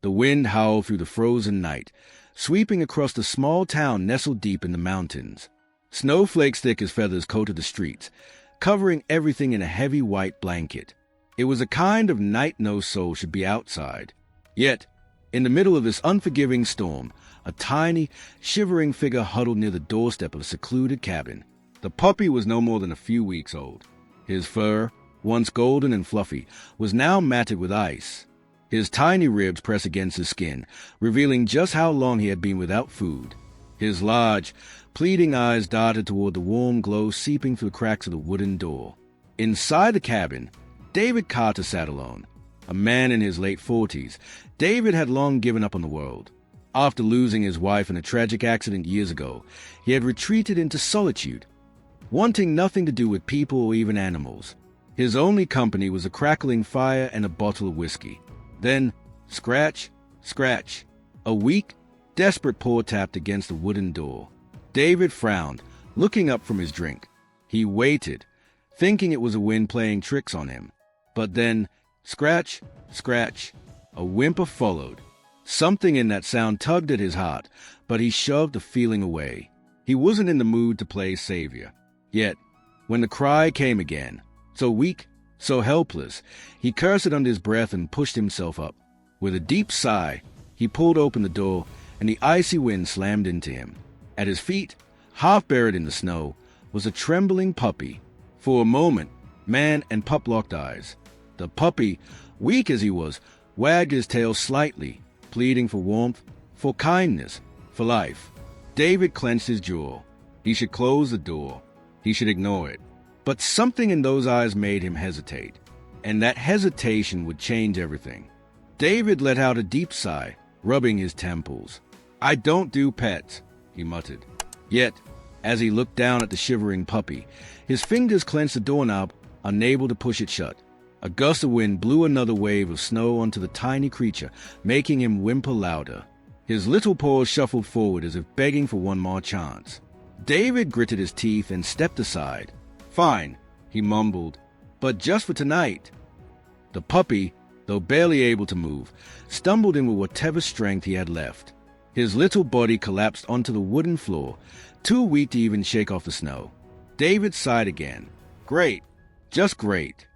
The wind howled through the frozen night, sweeping across the small town nestled deep in the mountains. Snowflakes thick as feathers coated the streets, covering everything in a heavy white blanket. It was a kind of night no soul should be outside. Yet, in the middle of this unforgiving storm, a tiny, shivering figure huddled near the doorstep of a secluded cabin. The puppy was no more than a few weeks old. His fur, once golden and fluffy, was now matted with ice. His tiny ribs pressed against his skin, revealing just how long he had been without food. His large, pleading eyes darted toward the warm glow seeping through the cracks of the wooden door. Inside the cabin, David Carter sat alone. A man in his late 40s, David had long given up on the world. After losing his wife in a tragic accident years ago, he had retreated into solitude, wanting nothing to do with people or even animals. His only company was a crackling fire and a bottle of whiskey. Then, scratch, scratch. A weak, desperate paw tapped against the wooden door. David frowned, looking up from his drink. He waited, thinking it was a wind playing tricks on him. But then, scratch, scratch. A whimper followed. Something in that sound tugged at his heart, but he shoved the feeling away. He wasn't in the mood to play savior. Yet, when the cry came again, so weak, so helpless, he cursed it under his breath and pushed himself up. With a deep sigh, he pulled open the door, and the icy wind slammed into him. At his feet, half buried in the snow, was a trembling puppy. For a moment, man and pup locked eyes. The puppy, weak as he was, wagged his tail slightly, pleading for warmth, for kindness, for life. David clenched his jaw. He should close the door. He should ignore it. But something in those eyes made him hesitate, and that hesitation would change everything. David let out a deep sigh, rubbing his temples. "I don't do pets," he muttered. Yet, as he looked down at the shivering puppy, his fingers clenched the doorknob, unable to push it shut. A gust of wind blew another wave of snow onto the tiny creature, making him whimper louder. His little paws shuffled forward as if begging for one more chance. David gritted his teeth and stepped aside. "Fine," he mumbled, "but just for tonight." The puppy, though barely able to move, stumbled in with whatever strength he had left. His little body collapsed onto the wooden floor, too weak to even shake off the snow. David sighed again. Great, just great.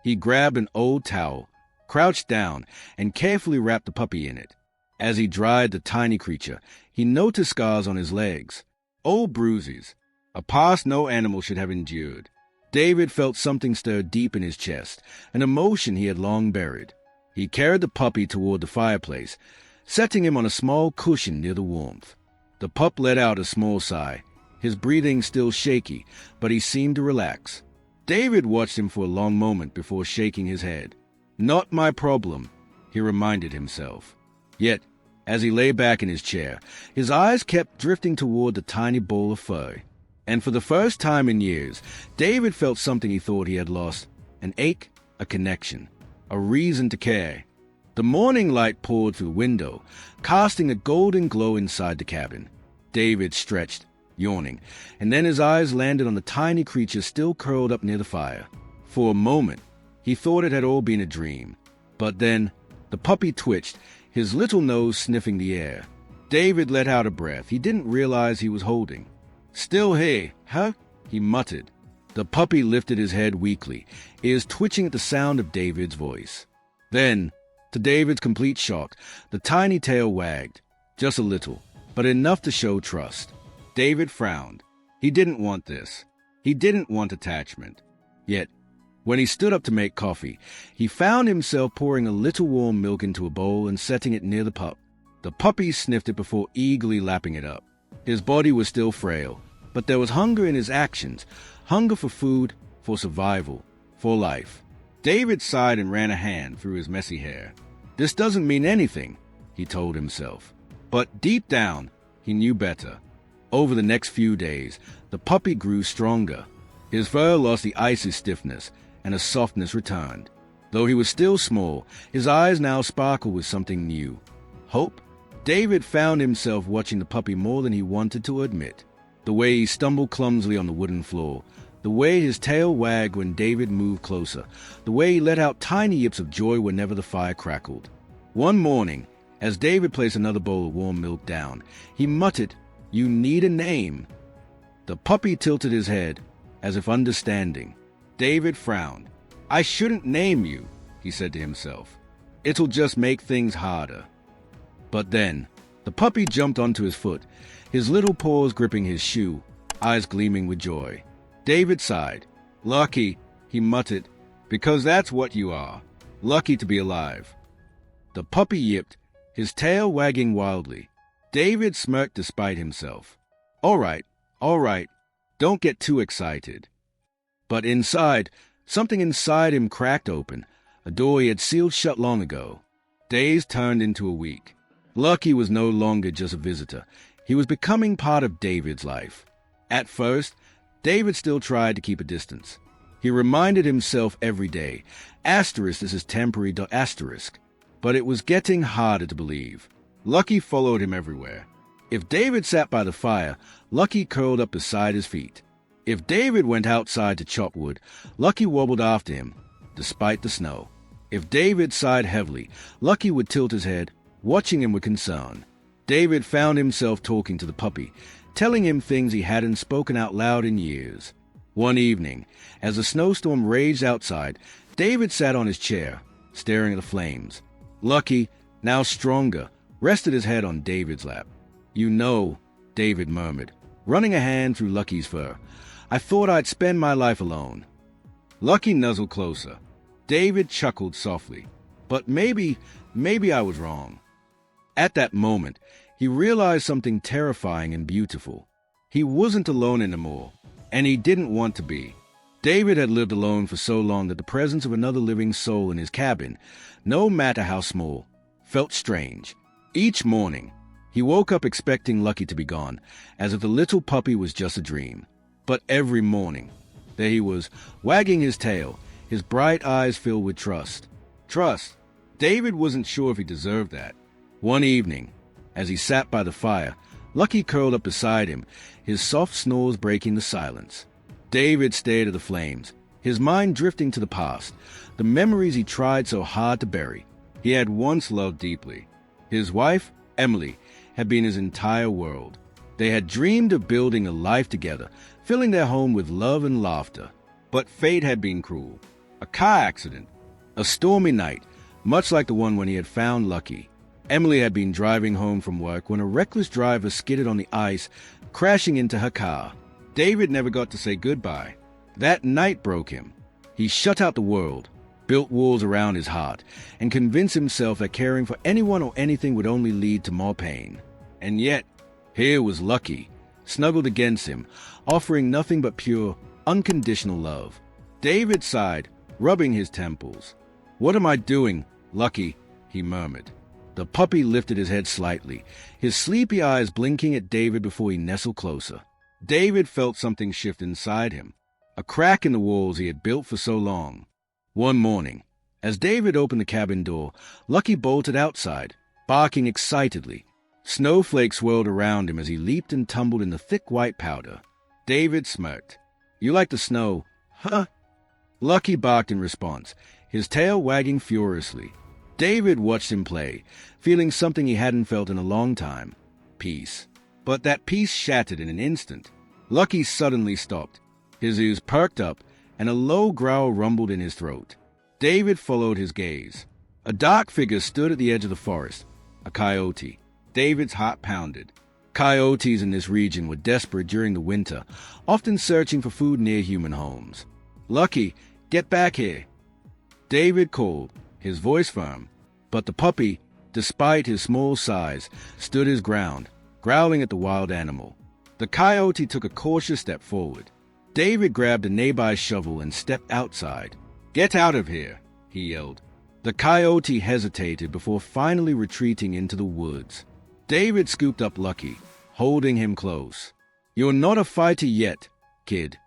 He grabbed an old towel, crouched down, and carefully wrapped the puppy in it. As he dried the tiny creature, he noticed scars on his legs, old bruises, a past no animal should have endured. David felt something stir deep in his chest, an emotion he had long buried. He carried the puppy toward the fireplace, setting him on a small cushion near the warmth. The pup let out a small sigh, his breathing still shaky, but he seemed to relax. David watched him for a long moment before shaking his head. "Not my problem," he reminded himself. Yet, as he lay back in his chair, his eyes kept drifting toward the tiny ball of fur. And for the first time in years, David felt something he thought he had lost, an ache, a connection, a reason to care. The morning light poured through the window, casting a golden glow inside the cabin. David stretched, yawning, and then his eyes landed on the tiny creature still curled up near the fire. For a moment, he thought it had all been a dream. But then, the puppy twitched, his little nose sniffing the air. David let out a breath he didn't realize he was holding. "Still here, huh?" he muttered. The puppy lifted his head weakly, ears twitching at the sound of David's voice. Then, to David's complete shock, the tiny tail wagged, just a little, but enough to show trust. David frowned. He didn't want this. He didn't want attachment. Yet, when he stood up to make coffee, he found himself pouring a little warm milk into a bowl and setting it near the pup. The puppy sniffed it before eagerly lapping it up. His body was still frail, but there was hunger in his actions, hunger for food, for survival, for life. David sighed and ran a hand through his messy hair. This doesn't mean anything, he told himself. But deep down, he knew better. Over the next few days, the puppy grew stronger. His fur lost the icy stiffness, and a softness returned. Though he was still small, his eyes now sparkled with something new. Hope? David found himself watching the puppy more than he wanted to admit. The way he stumbled clumsily on the wooden floor, the way his tail wagged when David moved closer, the way he let out tiny yips of joy whenever the fire crackled. One morning, As David placed another bowl of warm milk down, he muttered, "You need a name." The puppy tilted his head, as if understanding. David frowned. "I shouldn't name you," he said to himself. "It'll just make things harder." But then, the puppy jumped onto his foot, his little paws gripping his shoe, eyes gleaming with joy. David sighed. "Lucky," he muttered, "because that's what you are. Lucky to be alive." The puppy yipped, his tail wagging wildly. David smirked despite himself. All right, don't get too excited." But something inside him cracked open, a door he had sealed shut long ago. Days turned into a week. Lucky was no longer just a visitor. He was becoming part of David's life. At first, David still tried to keep a distance. He reminded himself every day, this is temporary. But it was getting harder to believe. Lucky followed him everywhere. If David sat by the fire, Lucky curled up beside his feet. If David went outside to chop wood, Lucky wobbled after him, despite the snow. If David sighed heavily, Lucky would tilt his head, watching him with concern. David found himself talking to the puppy, telling him things he hadn't spoken out loud in years. One evening, as a snowstorm raged outside, David sat on his chair, staring at the flames. Lucky, now stronger, rested his head on David's lap. "You know," David murmured, running a hand through Lucky's fur, "I thought I'd spend my life alone." Lucky nuzzled closer. David chuckled softly. "But maybe I was wrong." At that moment, he realized something terrifying and beautiful. He wasn't alone anymore, and he didn't want to be. David had lived alone for so long that the presence of another living soul in his cabin, no matter how small, felt strange. Each morning, he woke up expecting Lucky to be gone, as if the little puppy was just a dream. But every morning, there he was, wagging his tail, his bright eyes filled with trust. Trust. David wasn't sure if he deserved that. One evening, as he sat by the fire, Lucky curled up beside him, his soft snores breaking the silence. David stared at the flames, his mind drifting to the past, the memories he tried so hard to bury. He had once loved deeply. His wife, Emily, had been his entire world. They had dreamed of building a life together, filling their home with love and laughter. But fate had been cruel. A car accident. A stormy night, much like the one when he had found Lucky. Emily had been driving home from work when a reckless driver skidded on the ice, crashing into her car. David never got to say goodbye. That night broke him. He shut out the world, built walls around his heart, and convinced himself that caring for anyone or anything would only lead to more pain. And yet, here was Lucky, snuggled against him, offering nothing but pure, unconditional love. David sighed, rubbing his temples. "What am I doing, Lucky?" he murmured. The puppy lifted his head slightly, his sleepy eyes blinking at David before he nestled closer. David felt something shift inside him, a crack in the walls he had built for so long. One morning, as David opened the cabin door, Lucky bolted outside, barking excitedly. Snowflakes swirled around him as he leaped and tumbled in the thick white powder. David smirked. "You like the snow, huh?" Lucky barked in response, his tail wagging furiously. David watched him play, feeling something he hadn't felt in a long time. Peace. But that peace shattered in an instant. Lucky suddenly stopped. His ears perked up, and a low growl rumbled in his throat. David followed his gaze. A dark figure stood at the edge of the forest, a coyote. David's heart pounded. Coyotes in this region were desperate during the winter, often searching for food near human homes. "Lucky, get back here!" David called, his voice firm, but the puppy, despite his small size, stood his ground, growling at the wild animal. The coyote took a cautious step forward. David grabbed a nearby shovel and stepped outside. "Get out of here!" he yelled. The coyote hesitated before finally retreating into the woods. David scooped up Lucky, holding him close. "You're not a fighter yet, kid,"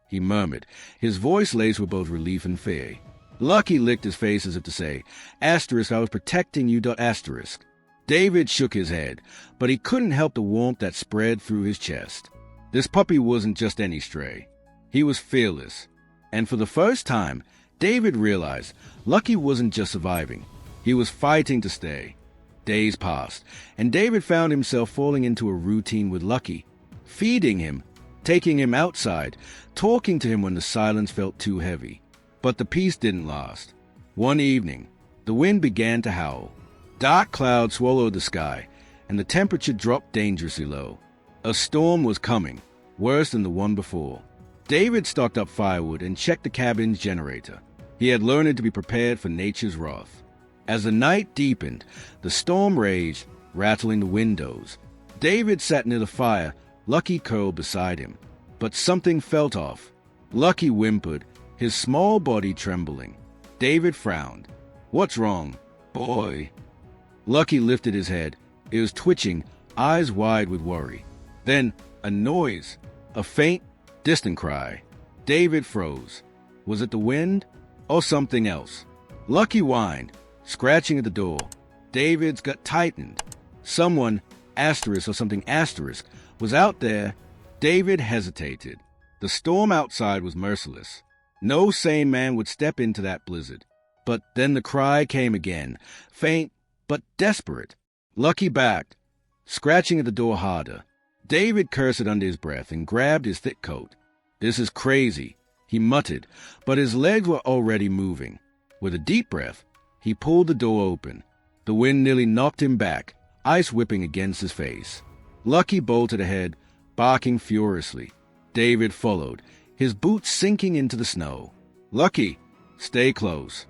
he murmured, his voice laced with both relief and fear. Lucky licked his face as if to say, "I was protecting you, asterisk." David shook his head, but he couldn't help the warmth that spread through his chest. This puppy wasn't just any stray. He was fearless. And for the first time, David realized Lucky wasn't just surviving. He was fighting to stay. Days passed, and David found himself falling into a routine with Lucky, feeding him, taking him outside, talking to him when the silence felt too heavy. But the peace didn't last. One evening, the wind began to howl. Dark clouds swallowed the sky, and the temperature dropped dangerously low. A storm was coming, worse than the one before. David stocked up firewood and checked the cabin's generator. He had learned to be prepared for nature's wrath. As the night deepened, the storm raged, rattling the windows. David sat near the fire, Lucky curled beside him. But something felt off. Lucky whimpered, his small body trembling. David frowned. "What's wrong, boy?" Lucky lifted his head. It was twitching, eyes wide with worry. Then a noise, a faint, distant cry. David froze. Was it the wind or something else? Lucky whined, scratching at the door. David's gut tightened. Someone, asterisk or something asterisk, was out there. David hesitated. The storm outside was merciless. No sane man would step into that blizzard. But then the cry came again, faint but desperate. Lucky backed, scratching at the door harder. David cursed under his breath and grabbed his thick coat. "This is crazy," he muttered, but his legs were already moving. With a deep breath, he pulled the door open. The wind nearly knocked him back, ice whipping against his face. Lucky bolted ahead, barking furiously. David followed, his boots sinking into the snow. "Lucky, stay close."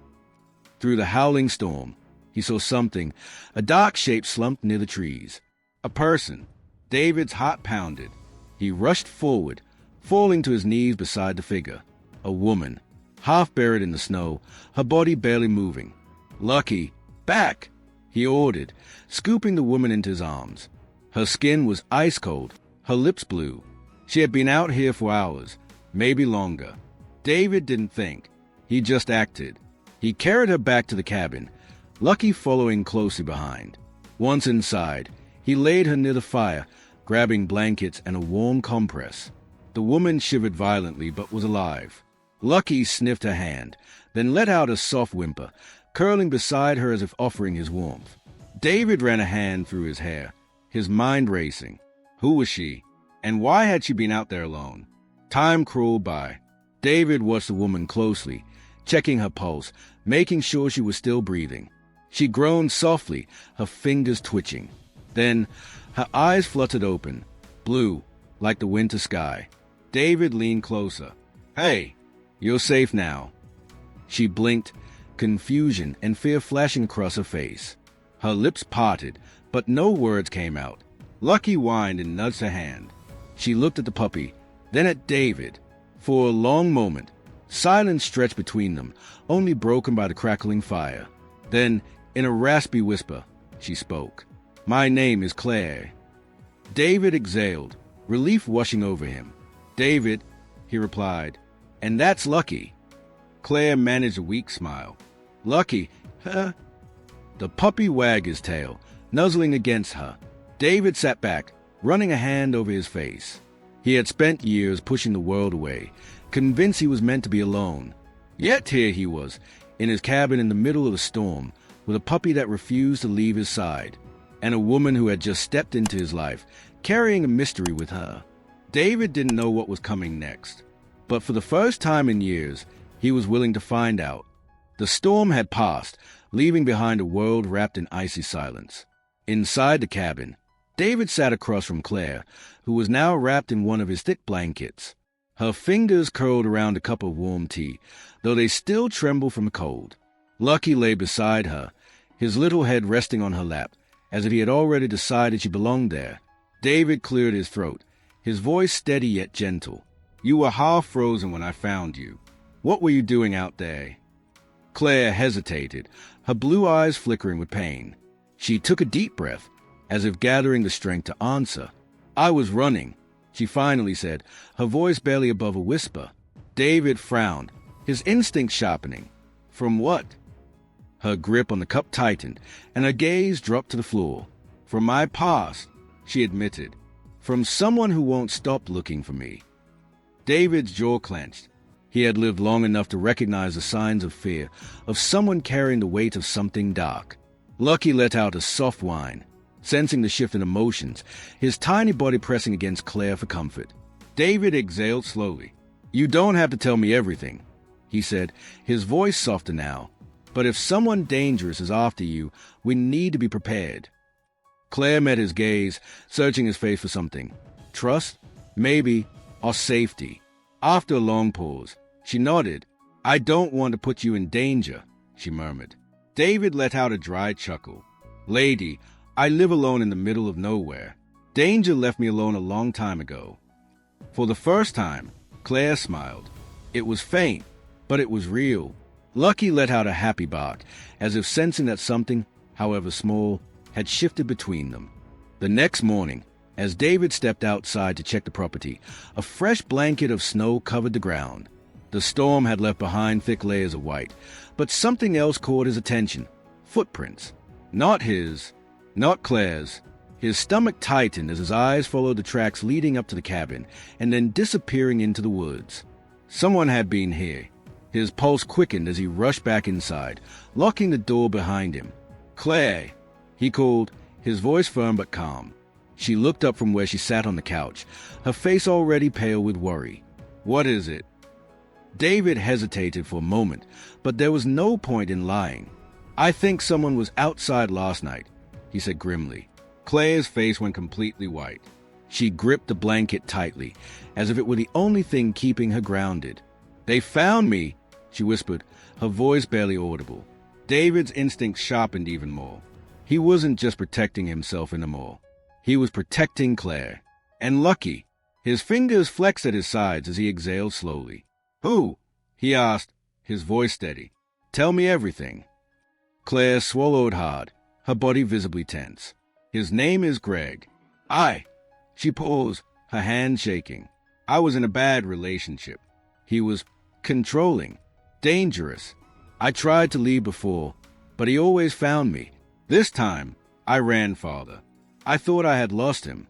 Through the howling storm, he saw something, a dark shape slumped near the trees. A person. David's heart pounded. He rushed forward, falling to his knees beside the figure. A woman, half buried in the snow, her body barely moving. "Lucky, back!" he ordered, scooping the woman into his arms. Her skin was ice cold, her lips blue. She had been out here for hours, maybe longer. David didn't think. He just acted. He carried her back to the cabin, Lucky following closely behind. Once inside, he laid her near the fire, grabbing blankets and a warm compress. The woman shivered violently but was alive. Lucky sniffed her hand, then let out a soft whimper, curling beside her as if offering his warmth. David ran a hand through his hair, his mind racing. Who was she? And why had she been out there alone? Time crawled by. David watched the woman closely, checking her pulse, making sure she was still breathing. She groaned softly, her fingers twitching. Then her eyes fluttered open, blue, like the winter sky. David leaned closer. "Hey, you're safe now." She blinked, confusion and fear flashing across her face. Her lips parted, but no words came out. Lucky whined and nudged her hand. She looked at the puppy, then at David. For a long moment, silence stretched between them, only broken by the crackling fire. Then, in a raspy whisper, she spoke. "My name is Claire." David exhaled, relief washing over him. "David," he replied, "and that's Lucky." Claire managed a weak smile. "Lucky, huh?" The puppy wagged his tail, nuzzling against her. David sat back, running a hand over his face. He had spent years pushing the world away, convinced he was meant to be alone. Yet here he was, in his cabin in the middle of a storm, with a puppy that refused to leave his side, and a woman who had just stepped into his life, carrying a mystery with her. David didn't know what was coming next, but for the first time in years, he was willing to find out. The storm had passed, leaving behind a world wrapped in icy silence. Inside the cabin, David sat across from Claire, who was now wrapped in one of his thick blankets. Her fingers curled around a cup of warm tea, though they still trembled from cold. Lucky lay beside her, his little head resting on her lap, as if he had already decided she belonged there. David cleared his throat, his voice steady yet gentle. "You were half frozen when I found you. What were you doing out there?" Claire hesitated, her blue eyes flickering with pain. She took a deep breath, as if gathering the strength to answer. "I was running," she finally said, her voice barely above a whisper. David frowned, his instinct sharpening. "From what?" Her grip on the cup tightened, and her gaze dropped to the floor. "From my past," she admitted. "From someone who won't stop looking for me." David's jaw clenched. He had lived long enough to recognize the signs of fear, of someone carrying the weight of something dark. Lucky let out a soft whine, sensing the shift in emotions, his tiny body pressing against Claire for comfort. David exhaled slowly. "You don't have to tell me everything," he said, his voice softer now. "But if someone dangerous is after you, we need to be prepared." Claire met his gaze, searching his face for something. Trust? Maybe. Or safety. After a long pause, she nodded. "I don't want to put you in danger," she murmured. David let out a dry chuckle. "Lady, I live alone in the middle of nowhere. Danger left me alone a long time ago." For the first time, Claire smiled. It was faint, but it was real. Lucky let out a happy bark, as if sensing that something, however small, had shifted between them. The next morning, as David stepped outside to check the property, a fresh blanket of snow covered the ground. The storm had left behind thick layers of white, but something else caught his attention. Footprints. Not his, not Claire's. His stomach tightened as his eyes followed the tracks leading up to the cabin and then disappearing into the woods. Someone had been here. His pulse quickened as he rushed back inside, locking the door behind him. "Claire!" he called, his voice firm but calm. She looked up from where she sat on the couch, her face already pale with worry. "What is it?" David hesitated for a moment, but there was no point in lying. "I think someone was outside last night," he said grimly. Claire's face went completely white. She gripped the blanket tightly, as if it were the only thing keeping her grounded. "They found me," she whispered, her voice barely audible. David's instincts sharpened even more. He wasn't just protecting himself anymore. He was protecting Claire. And Lucky. His fingers flexed at his sides as he exhaled slowly. "Who?" he asked, his voice steady. "Tell me everything." Claire swallowed hard, her body visibly tense. "His name is Greg." She paused, her hand shaking. "I was in a bad relationship. He was controlling, dangerous. I tried to leave before, but he always found me. This time, I ran farther. I thought I had lost him."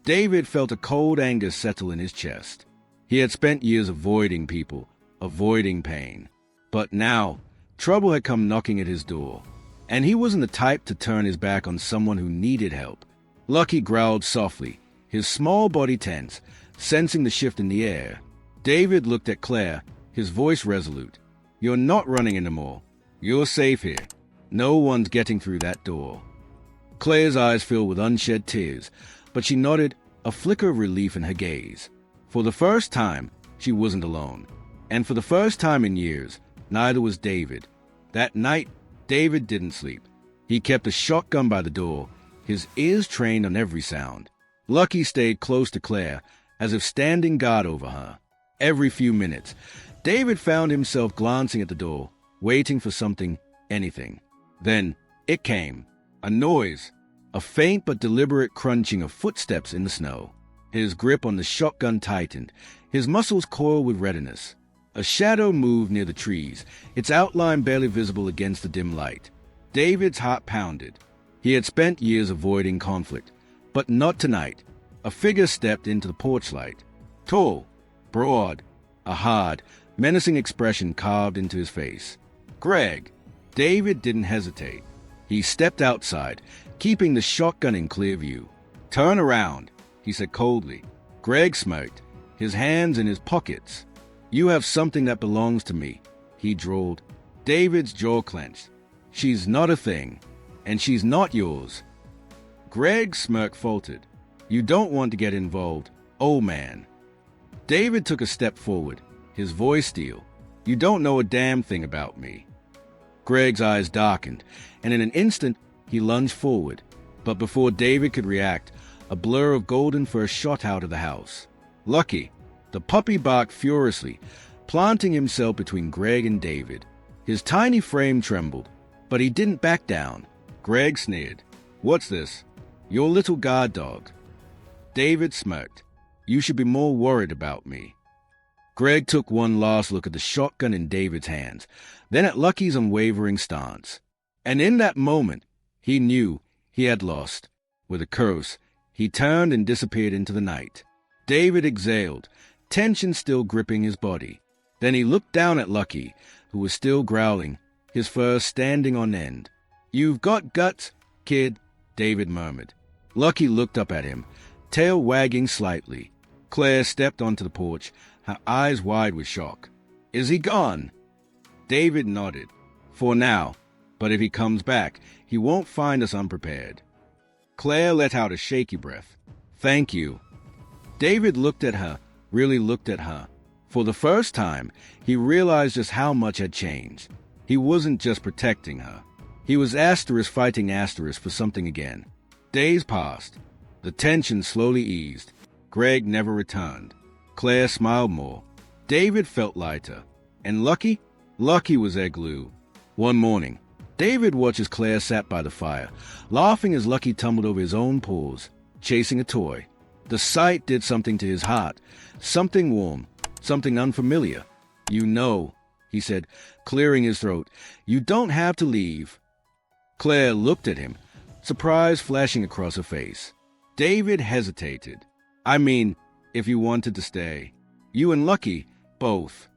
David felt a cold anger settle in his chest. He had spent years avoiding people, avoiding pain. But now, trouble had come knocking at his door. And he wasn't the type to turn his back on someone who needed help. Lucky growled softly, his small body tense, sensing the shift in the air. David looked at Claire, his voice resolute. "You're not running anymore. You're safe here. No one's getting through that door." Claire's eyes filled with unshed tears, but she nodded, a flicker of relief in her gaze. For the first time, she wasn't alone. And for the first time in years, neither was David. That night, David didn't sleep. He kept a shotgun by the door, his ears trained on every sound. Lucky stayed close to Claire, as if standing guard over her. Every few minutes, David found himself glancing at the door, waiting for something, anything. Then, it came. A noise. A faint but deliberate crunching of footsteps in the snow. His grip on the shotgun tightened, his muscles coiled with readiness. A shadow moved near the trees, its outline barely visible against the dim light. David's heart pounded. He had spent years avoiding conflict, but not tonight. A figure stepped into the porch light. Tall, broad, a hard, menacing expression carved into his face. "Greg." David didn't hesitate. He stepped outside, keeping the shotgun in clear view. "Turn around," he said coldly. Greg smirked, his hands in his pockets. "You have something that belongs to me," he drawled. David's jaw clenched. "She's not a thing, and she's not yours." Greg's smirk faltered. "You don't want to get involved, old man." David took a step forward, his voice steel. "You don't know a damn thing about me." Greg's eyes darkened, and in an instant, he lunged forward. But before David could react, a blur of golden fur shot out of the house. Lucky. The puppy barked furiously, planting himself between Greg and David. His tiny frame trembled, but he didn't back down. Greg sneered. "What's this? Your little guard dog." David smirked. "You should be more worried about me." Greg took one last look at the shotgun in David's hands, then at Lucky's unwavering stance. And in that moment, he knew he had lost. With a curse, he turned and disappeared into the night. David exhaled, tension still gripping his body. Then he looked down at Lucky, who was still growling, his fur standing on end. "You've got guts, kid," David murmured. Lucky looked up at him, tail wagging slightly. Claire stepped onto the porch, her eyes wide with shock. "Is he gone?" David nodded. "For now. But if he comes back, he won't find us unprepared." Claire let out a shaky breath. "Thank you." David looked at her, really looked at her. For the first time, he realized just how much had changed. He wasn't just protecting her. He was fighting for something again. Days passed. The tension slowly eased. Greg never returned. Claire smiled more. David felt lighter. And Lucky? Lucky was their glue. One morning, David watched as Claire sat by the fire, laughing as Lucky tumbled over his own paws, chasing a toy. The sight did something to his heart. Something warm. Something unfamiliar. "You know," he said, clearing his throat. "You don't have to leave." Claire looked at him, surprise flashing across her face. David hesitated. "I mean, if you wanted to stay. You and Lucky, both."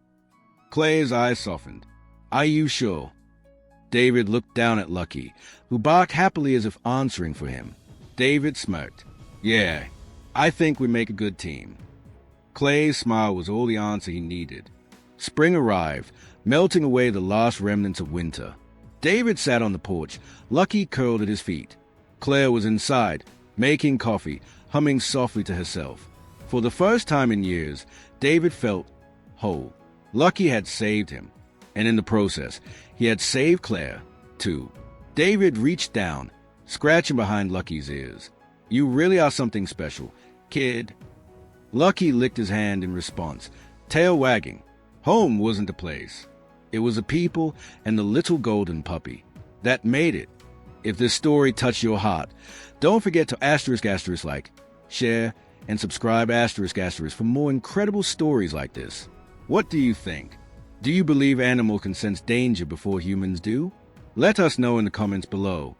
Claire's eyes softened. "Are you sure?" David looked down at Lucky, who barked happily as if answering for him. David smirked. "Yeah, I think we make a good team." Clay's smile was all the answer he needed. Spring arrived, melting away the last remnants of winter. David sat on the porch, Lucky curled at his feet. Claire was inside, making coffee, humming softly to herself. For the first time in years, David felt whole. Lucky had saved him, and in the process, he had saved Claire, too. David reached down, scratching behind Lucky's ears. "You really are something special, kid." Lucky licked his hand in response, tail wagging. Home wasn't the place. It was the people and the little golden puppy. That made it. If this story touched your heart, don't forget to like, share, and subscribe for more incredible stories like this. What do you think? Do you believe animals can sense danger before humans do? Let us know in the comments below.